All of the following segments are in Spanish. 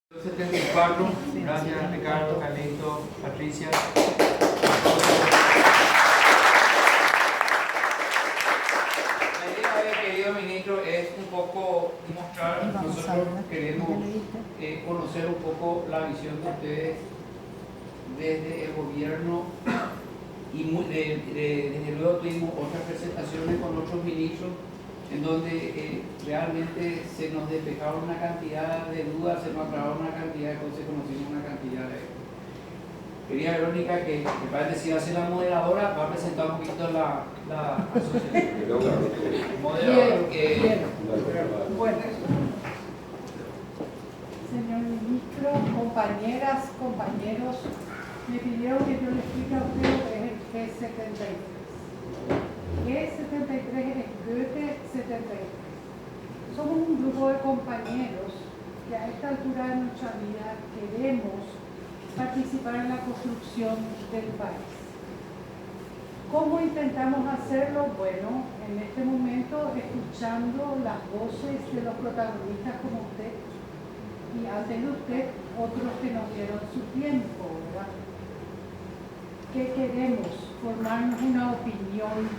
74, gracias Ricardo, Carlito, Patricia. La idea, querido ministro, es un poco mostrar, nosotros queremos conocer un poco la visión de ustedes desde el gobierno y desde luego tuvimos otras presentaciones con otros ministros en donde realmente se nos despejaron una cantidad de dudas, se nos aclararon una cantidad de cosas, conocimos una cantidad de... Quería Verónica, que me parece si va a ser la moderadora, va a presentar un poquito la asociación. Moderadora, Bueno, señor ministro, compañeras, compañeros, me pidieron que yo les explique a ustedes lo que es el G73. G73 es Goethe 73. Somos un grupo de compañeros que a esta altura de nuestra vida queremos participar en la construcción del país. ¿Cómo intentamos hacerlo? Bueno, en este momento escuchando las voces de los protagonistas como usted y antes de usted otros que nos dieron su tiempo, ¿verdad? ¿Qué queremos? Formarnos una opinión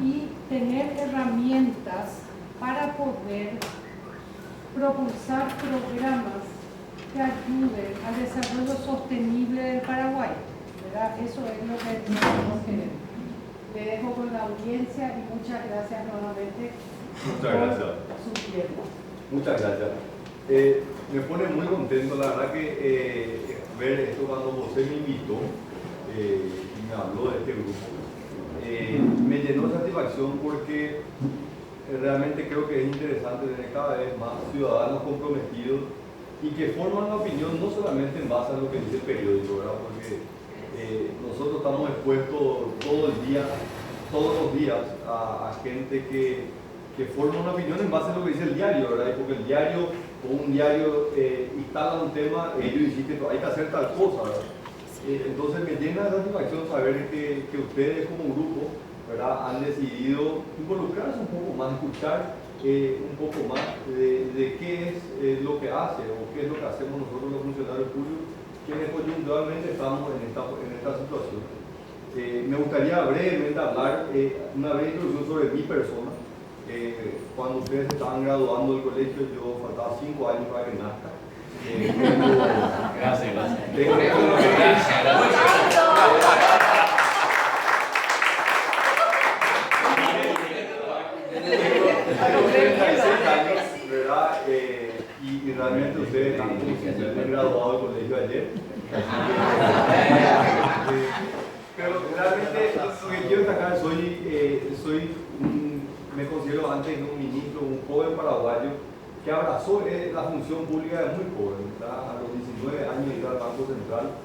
y tener herramientas para poder propulsar programas que ayuden al desarrollo sostenible del Paraguay, ¿verdad? Eso es lo que nosotros queremos. Le dejo con la audiencia y muchas gracias nuevamente por su tiempo. Muchas gracias. Me pone muy contento, la verdad, que ver esto cuando José me invitó y me habló de este grupo. Me llenó de satisfacción porque realmente creo que es interesante tener cada vez más ciudadanos comprometidos y que forman una opinión no solamente en base a lo que dice el periódico, ¿verdad? Porque nosotros estamos expuestos todos los días a gente que forma una opinión en base a lo que dice el diario, ¿verdad? Y porque el diario o un diario instala un tema, ellos dicen que hay que hacer tal cosa, ¿verdad? Entonces me llena de satisfacción saber que ustedes como grupo, ¿verdad?, han decidido involucrarse un poco más, escuchar un poco más de qué es lo que hace o qué es lo que hacemos nosotros los funcionarios públicos, quienes coyunturalmente estamos en esta situación. Me gustaría brevemente hablar una breve introducción sobre mi persona. Cuando ustedes estaban graduando del colegio, yo faltaba 5 años para que nazca. Gracias. Tengo 36 años, ¿verdad? Y realmente ustedes están como si se hubieran graduado del colegio ayer. Pero realmente lo que quiero destacar, me considero antes de un ministro, un joven paraguayo que abrazó la función pública de muy joven, ¿verdad? A los 19 años iba al Banco Central,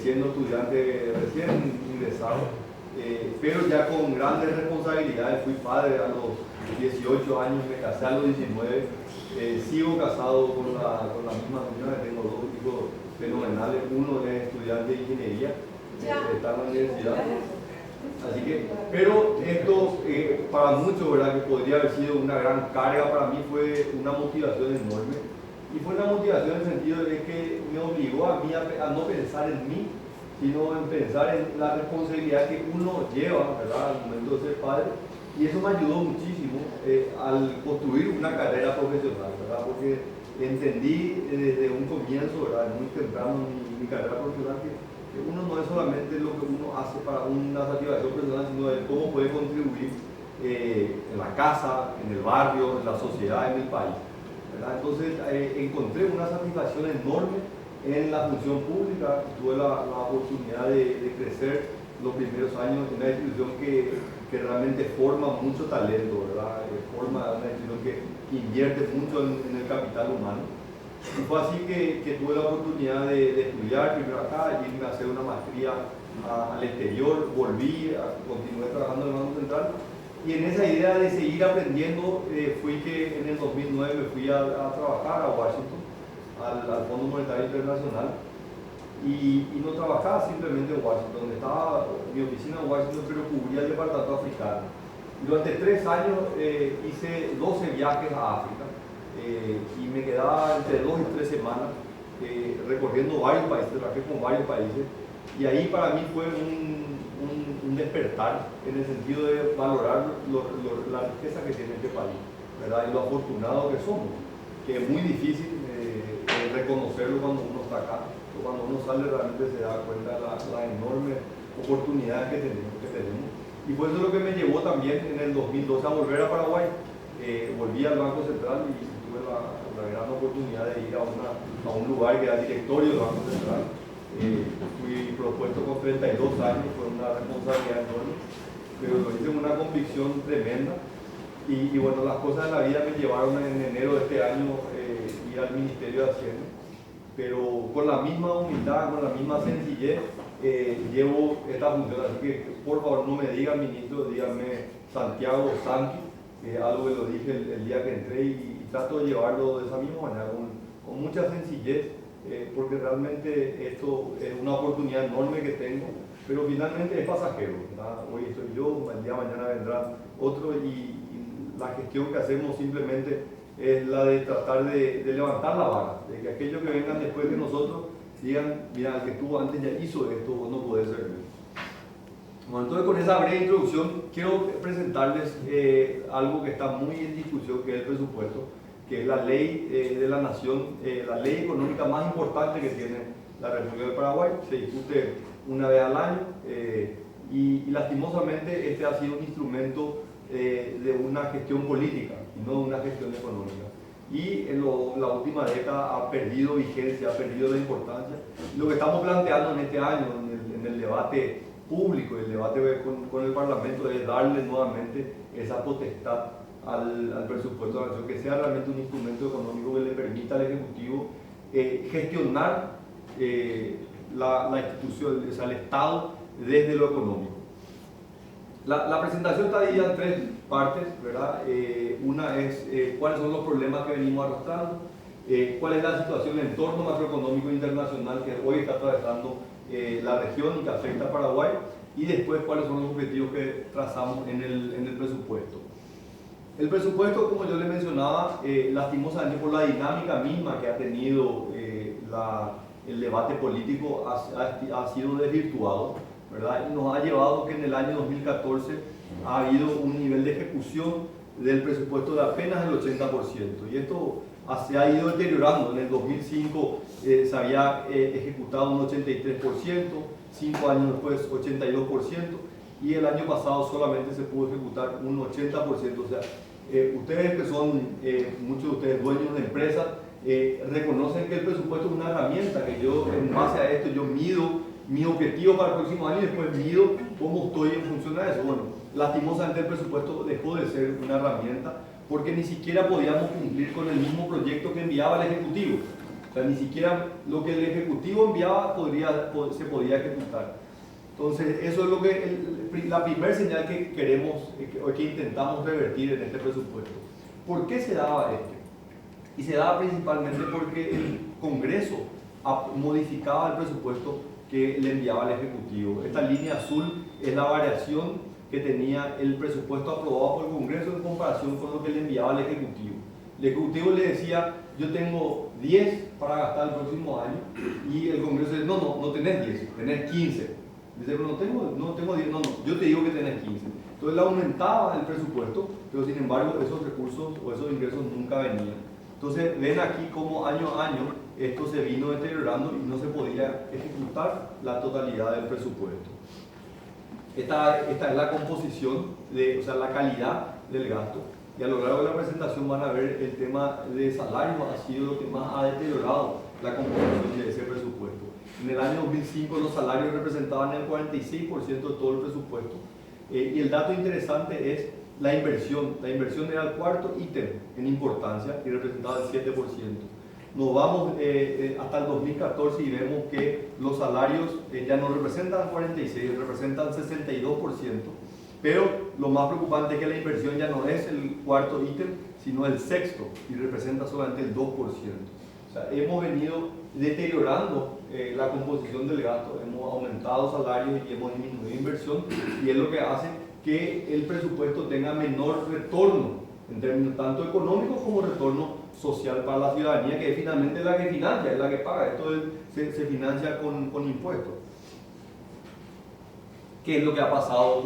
siendo estudiante recién ingresado, pero ya con grandes responsabilidades. Fui padre a los 18 años, me casé a los 19, sigo casado con la misma señora, tengo 2 hijos fenomenales, uno es estudiante de ingeniería, está en la universidad. Así que, pero esto para muchos, ¿verdad?, que podría haber sido una gran carga, para mí fue una motivación enorme. Y fue una motivación en el sentido de que me obligó a mí a no pensar en mí, sino en pensar en la responsabilidad que uno lleva, ¿verdad?, al momento de ser padre. Y eso me ayudó muchísimo al construir una carrera profesional, ¿verdad?, porque entendí desde un comienzo, ¿verdad?, muy temprano en mi carrera profesional, que uno no es solamente lo que uno hace para una satisfacción personal, sino de cómo puede contribuir en la casa, en el barrio, en la sociedad, en el país, ¿verdad? Entonces encontré una satisfacción enorme en la función pública. Tuve la oportunidad de crecer los primeros años en una institución que realmente forma mucho talento, ¿verdad? Forma una institución que invierte mucho en el capital humano. Y fue así que tuve la oportunidad de estudiar primero acá, irme a hacer una maestría al exterior, volví, continué trabajando en el Banco Central, y en esa idea de seguir aprendiendo fui que en el 2009 me fui a trabajar a Washington, al Fondo Monetario Internacional, y no trabajaba simplemente en Washington, donde estaba mi oficina en Washington, pero cubría el departamento africano. Durante 3 años hice 12 viajes a África, y me quedaba entre 2 y 3 semanas recorriendo varios países, trabajé con varios países, y ahí para mí fue un despertar en el sentido de valorar la riqueza que tiene este país, ¿verdad? Y lo afortunado que somos, que es muy difícil reconocerlo cuando uno está acá, o cuando uno sale realmente se da cuenta de la enorme oportunidad que tenemos. Y fue eso lo que me llevó también en el 2012 a volver a Paraguay. Volví al Banco Central y tuve la gran oportunidad de ir a un lugar que era directorio del Banco Central. Fui propuesto con 32 años, fue una responsabilidad enorme, pero lo hice con una convicción tremenda. Y bueno, las cosas de la vida me llevaron en enero de este año ir al Ministerio de Hacienda, pero con la misma humildad, con la misma sencillez, llevo esta función. Así que por favor no me digan ministro, díganme Santiago Sanqui, algo que lo dije el día que entré, y trato de llevarlo de esa misma manera, con mucha sencillez, porque realmente esto es una oportunidad enorme que tengo, pero finalmente es pasajero, ¿verdad? Hoy soy yo, el día de mañana vendrá otro, y la gestión que hacemos simplemente es la de tratar de levantar la vara, de que aquellos que vengan después de nosotros digan, mira, el que estuvo antes ya hizo esto, vos no podés servir. Bueno, entonces con esa breve introducción quiero presentarles algo que está muy en discusión, que es el presupuesto, que es la ley de la nación, la ley económica más importante que tiene la República del Paraguay. Se discute una vez al año y lastimosamente este ha sido un instrumento de una gestión política y no de una gestión económica. Y en la última década ha perdido vigencia, ha perdido la importancia. Lo que estamos planteando en este año, en el debate público, el debate con el Parlamento, es darle nuevamente esa potestad al presupuesto de la nación, que sea realmente un instrumento económico que le permita al Ejecutivo gestionar la institución, o sea, el Estado desde lo económico. La presentación está dividida en 3 partes, ¿verdad? Una es cuáles son los problemas que venimos arrastrando, cuál es la situación en el entorno macroeconómico internacional que hoy está atravesando la región y que afecta a Paraguay, y después cuáles son los objetivos que trazamos en el presupuesto. El presupuesto, como yo le mencionaba, lastimosamente por la dinámica misma que ha tenido el debate político, ha sido desvirtuado, ¿verdad? Y nos ha llevado que en el año 2014 ha habido un nivel de ejecución del presupuesto de apenas el 80%, y esto se ha ido deteriorando. En el 2005 se había ejecutado un 83%, 5 años después 82%, y el año pasado solamente se pudo ejecutar un 80%. O sea, ustedes que son, muchos de ustedes dueños de empresas, reconocen que el presupuesto es una herramienta que yo, en base a esto, yo mido mi objetivo para el próximo año y después mido cómo estoy en función de eso. Bueno, lastimosamente el presupuesto dejó de ser una herramienta porque ni siquiera podíamos cumplir con el mismo proyecto que enviaba el Ejecutivo. O sea, ni siquiera lo que el Ejecutivo enviaba se podía ejecutar. Entonces, eso es lo que la primera señal que queremos, que intentamos revertir en este presupuesto. ¿Por qué se daba esto? Y se daba principalmente porque el Congreso modificaba el presupuesto que le enviaba al Ejecutivo. Esta línea azul es la variación que tenía el presupuesto aprobado por el Congreso en comparación con lo que le enviaba al Ejecutivo. El Ejecutivo le decía, yo tengo 10 para gastar el próximo año, y el Congreso dice, no tenés 10, tenés 15. Dice, no tengo 10, yo te digo que tenés 15. Entonces le aumentaba el presupuesto, pero sin embargo esos recursos o esos ingresos nunca venían. Entonces ven aquí cómo año a año esto se vino deteriorando y no se podía ejecutar la totalidad del presupuesto. Esta es la composición, o sea, la calidad del gasto. Y a lo largo de la presentación van a ver el tema de salarios ha sido lo que más ha deteriorado la composición de ese presupuesto. En el año 2005 los salarios representaban el 46% de todo el presupuesto. Y el dato interesante es la inversión. La inversión era el cuarto ítem en importancia y representaba el 7%. Nos vamos hasta el 2014 y vemos que los salarios ya no representan 46%, representan 62%. Pero lo más preocupante es que la inversión ya no es el cuarto ítem, sino el sexto, y representa solamente el 2%. O sea, hemos venido deteriorando la composición del gasto, hemos aumentado salarios y hemos disminuido inversión, y es lo que hace que el presupuesto tenga menor retorno en términos tanto económicos como retorno social para la ciudadanía, que es finalmente la que financia, es la que paga. Esto se financia con impuestos. ¿Qué es lo que ha pasado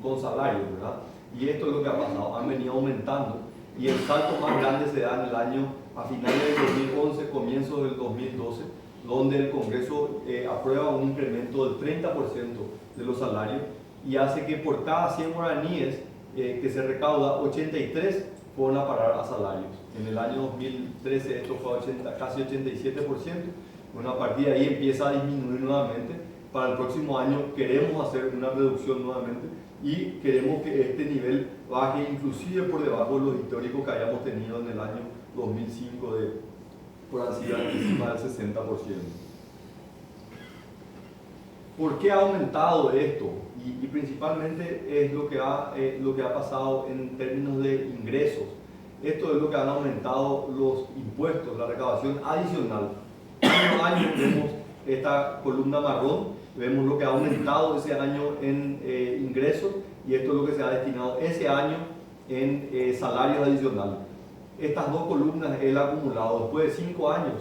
con salarios, verdad? Y esto es lo que ha pasado, han venido aumentando, y el salto más grande se da en el año, a finales del 2011, comienzos del 2012, donde el Congreso aprueba un incremento del 30% de los salarios y hace que por cada 100 guaraníes que se recauda, 83 fueron a parar a salarios. En el año 2013 esto fue casi 87%. Bueno, a partir de ahí empieza a disminuir nuevamente. Para el próximo año queremos hacer una reducción nuevamente y queremos que este nivel baje inclusive por debajo de los históricos que hayamos tenido en el año 2005 de por así encima del 60%. ¿Por qué ha aumentado esto? Y principalmente es lo que ha pasado en términos de ingresos. Esto es lo que han aumentado los impuestos, la recaudación adicional. Año a año vemos esta columna marrón, vemos lo que ha aumentado ese año en ingresos, y esto es lo que se ha destinado ese año en salarios adicionales. Estas dos columnas es el acumulado. Después de 5 años,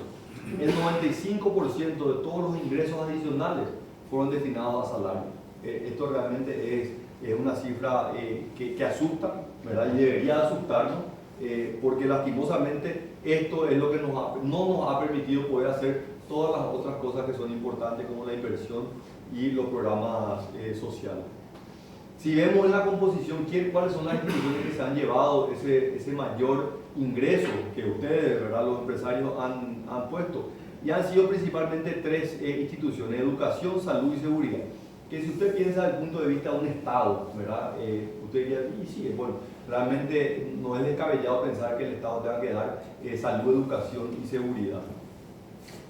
el 95% de todos los ingresos adicionales fueron destinados a salarios. Esto realmente es una cifra que asusta, ¿verdad? Y debería asustarnos, porque lastimosamente esto es lo que no nos ha permitido poder hacer todas las otras cosas que son importantes, como la inversión y los programas sociales. Si vemos en la composición cuáles son las instituciones que se han llevado ese mayor ingreso que ustedes, ¿verdad?, los empresarios han puesto, y han sido principalmente 3 instituciones: educación, salud y seguridad. Que si usted piensa desde el punto de vista de un Estado, ¿verdad?, usted diría, y sí, bueno, realmente no es descabellado pensar que el Estado tenga que dar salud, educación y seguridad.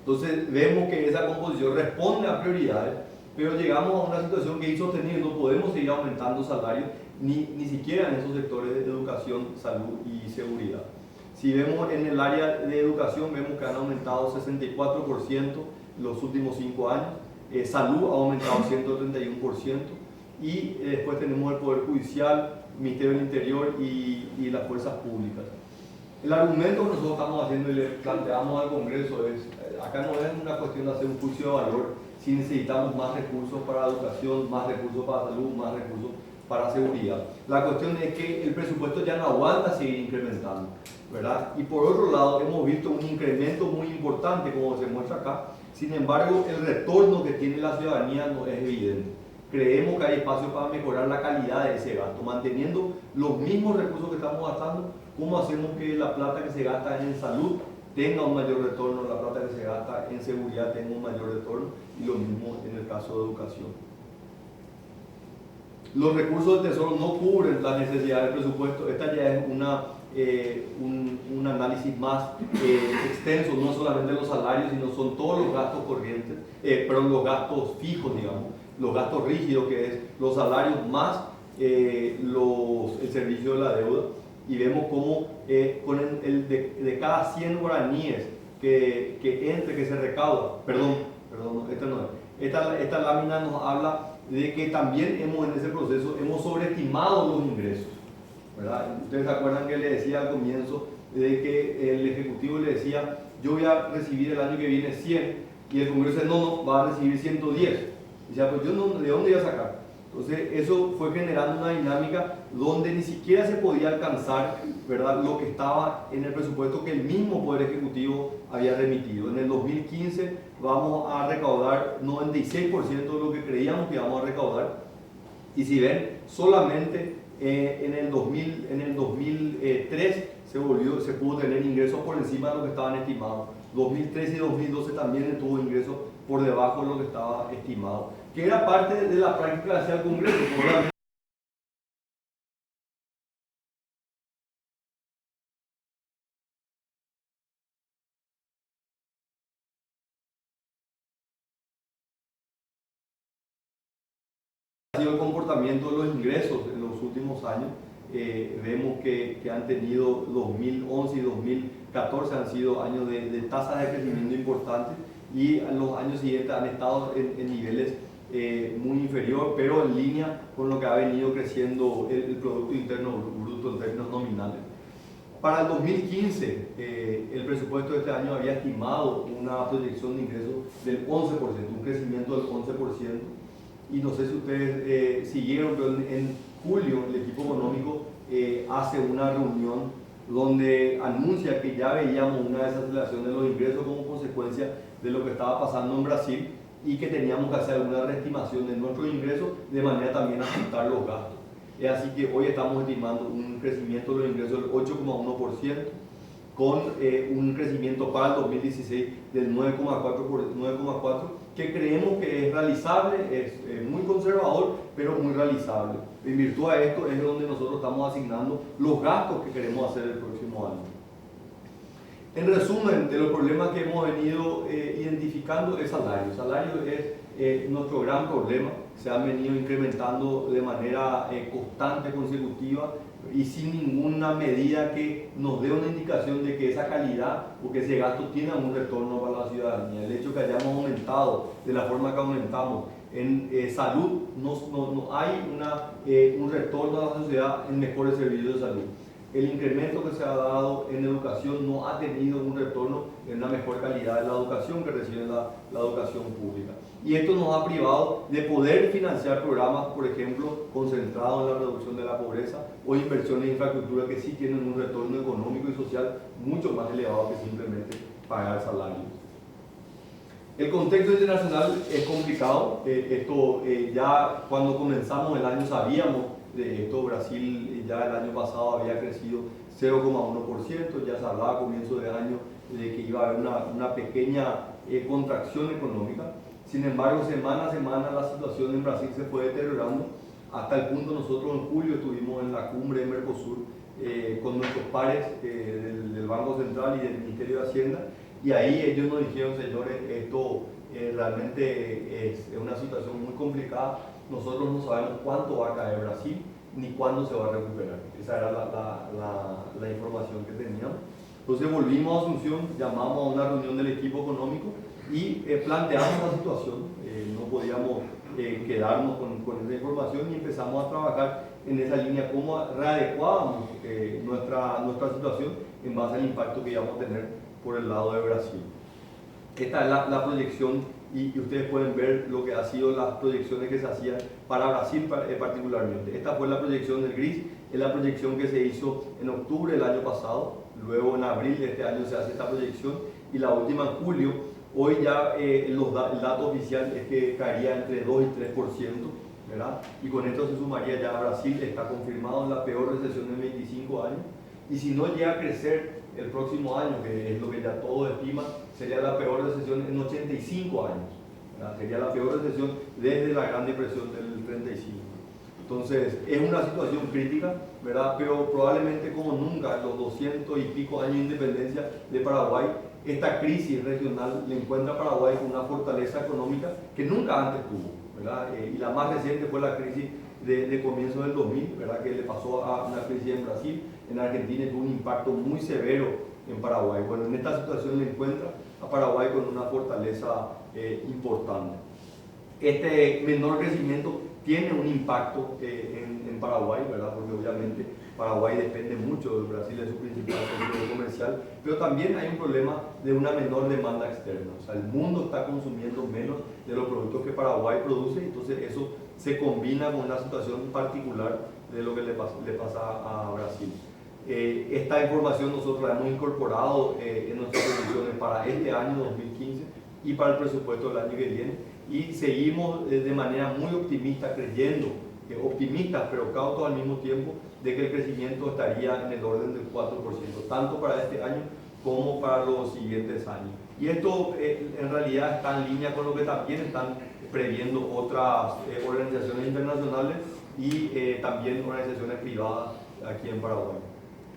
Entonces vemos que esa composición responde a prioridades, pero llegamos a una situación que es insostenible. No podemos seguir aumentando salarios, ni siquiera en esos sectores de educación, salud y seguridad. Si vemos en el área de educación, vemos que han aumentado 64% los últimos 5 años, salud ha aumentado 131%, y después tenemos el Poder Judicial, Ministerio del Interior y las fuerzas públicas. El argumento que nosotros estamos haciendo y le planteamos al Congreso es, acá no es una cuestión de hacer un juicio de valor si necesitamos más recursos para educación, más recursos para salud, más recursos para seguridad. La cuestión es que el presupuesto ya no aguanta seguir incrementando, ¿verdad? Y por otro lado, hemos visto un incremento muy importante, como se muestra acá. Sin embargo, el retorno que tiene la ciudadanía no es evidente. Creemos que hay espacio para mejorar la calidad de ese gasto, manteniendo los mismos recursos que estamos gastando. ¿Cómo hacemos que la plata que se gasta en salud tenga un mayor retorno, la plata que se gasta en seguridad tenga un mayor retorno, y lo mismo en el caso de educación? Los recursos del Tesoro no cubren las necesidades del presupuesto. Esta ya es un análisis más extenso, no solamente los salarios, sino son todos los gastos corrientes, los gastos fijos, digamos, los gastos rígidos, que es los salarios más el servicio de la deuda. Y vemos cómo con de cada 100 guaraníes que se recauda, esta lámina nos habla de que también en ese proceso hemos sobreestimado los ingresos, ¿verdad? Ustedes se acuerdan que le decía al comienzo de que el Ejecutivo le decía, yo voy a recibir el año que viene 100, y el Congreso dice, no, va a recibir 110. Y decía, pues yo no, ¿de dónde voy a sacar? Entonces eso fue generando una dinámica donde ni siquiera se podía alcanzar, ¿verdad?, lo que estaba en el presupuesto que el mismo Poder Ejecutivo había remitido. En el 2015 vamos a recaudar 96% de lo que creíamos que íbamos a recaudar, y si ven, solamente en el 2003 se pudo tener ingresos por encima de lo que estaban estimados. 2013 y 2012 también tuvo ingresos por debajo de lo que estaba estimado, que era parte de la práctica que hacía el Congreso. Ha sido el comportamiento de los ingresos en los últimos años. Vemos que han tenido 2011 y 2014 han sido años de tasas de crecimiento importantes, y en los años siguientes han estado en niveles muy inferior, pero en línea con lo que ha venido creciendo el Producto Interno Bruto en términos nominales. Para el 2015, el presupuesto de este año había estimado una proyección de ingresos del 11%, un crecimiento del 11%. Y no sé si ustedes siguieron, pero en julio el equipo económico hace una reunión donde anuncia que ya veíamos una desaceleración de los ingresos como consecuencia de lo que estaba pasando en Brasil y que teníamos que hacer alguna reestimación de nuestros ingresos de manera también a ajustar los gastos. Es así que hoy estamos estimando un crecimiento de los ingresos del 8,1%, con un crecimiento para el 2016 del 9,4%, que creemos que es realizable, es muy conservador, pero muy realizable. En virtud de esto es donde nosotros estamos asignando los gastos que queremos hacer el próximo año. En resumen, de los problemas que hemos venido identificando, es salario. El salario es nuestro gran problema. Se han venido incrementando de manera constante, consecutiva y sin ninguna medida que nos dé una indicación de que esa calidad o que ese gasto tiene un retorno para la ciudadanía. El hecho que hayamos aumentado de la forma que aumentamos en salud, no hay un retorno a la sociedad en mejores servicios de salud. El incremento que se ha dado en educación no ha tenido un retorno en la mejor calidad de la educación que recibe la educación pública. Y esto nos ha privado de poder financiar programas, por ejemplo, concentrados en la reducción de la pobreza o inversiones en infraestructura que sí tienen un retorno económico y social mucho más elevado que simplemente pagar salarios. El contexto internacional es complicado. Ya cuando comenzamos el año sabíamos de esto. Brasil ya el año pasado había crecido 0,1%, ya se hablaba a comienzo de año de que iba a haber una pequeña contracción económica. Sin embargo, semana a semana la situación en Brasil se fue deteriorando hasta el punto nosotros en julio estuvimos en la cumbre de Mercosur con nuestros pares del Banco Central y del Ministerio de Hacienda, y ahí ellos nos dijeron: señores, esto realmente es una situación muy complicada, nosotros no sabemos cuánto va a caer Brasil ni cuándo se va a recuperar. Esa era la información que teníamos. Entonces volvimos a Asunción, llamamos a una reunión del equipo económico y planteamos la situación. No podíamos quedarnos con esa información y empezamos a trabajar en esa línea, cómo readecuábamos nuestra situación en base al impacto que íbamos a tener por el lado de Brasil. Esta es la proyección, y ustedes pueden ver lo que han sido las proyecciones que se hacían para Brasil particularmente. Esta fue la proyección del GRIS, es la proyección que se hizo en octubre del año pasado, luego en abril de este año se hace esta proyección y la última en julio. Hoy ya el dato oficial es que caería entre 2 y 3%, ¿verdad? Y con esto se sumaría ya a Brasil, está confirmado en la peor recesión en 25 años, y si no llega a crecer el próximo año, que es lo que ya todos estiman, sería la peor recesión en 85 años, ¿verdad? Sería la peor recesión desde la Gran Depresión del 35. Entonces es una situación crítica, ¿verdad? Pero probablemente como nunca en los 200 y pico años de independencia de Paraguay, esta crisis regional le encuentra a Paraguay con una fortaleza económica que nunca antes tuvo, ¿verdad? Y la más reciente fue la crisis de comienzo del 2000, ¿verdad? Que le pasó a una crisis en Brasil, en Argentina, y tuvo un impacto muy severo en Paraguay. Bueno, en esta situación le encuentra a Paraguay con una fortaleza importante. Este menor crecimiento tiene un impacto en Paraguay, ¿verdad? Porque obviamente Paraguay depende mucho de Brasil, es su principal socio comercial, pero también hay un problema de una menor demanda externa. O sea, el mundo está consumiendo menos de los productos que Paraguay produce, entonces eso se combina con una situación particular de lo que le pasa a Brasil. Esta información nosotros la hemos incorporado en nuestras proyecciones para este año 2015 y para el presupuesto del año que viene, y seguimos de manera muy optimista, creyendo, optimistas pero cautos al mismo tiempo, de que el crecimiento estaría en el orden del 4%, tanto para este año como para los siguientes años. Y esto en realidad está en línea con lo que también están previendo otras organizaciones internacionales y también organizaciones privadas aquí en Paraguay.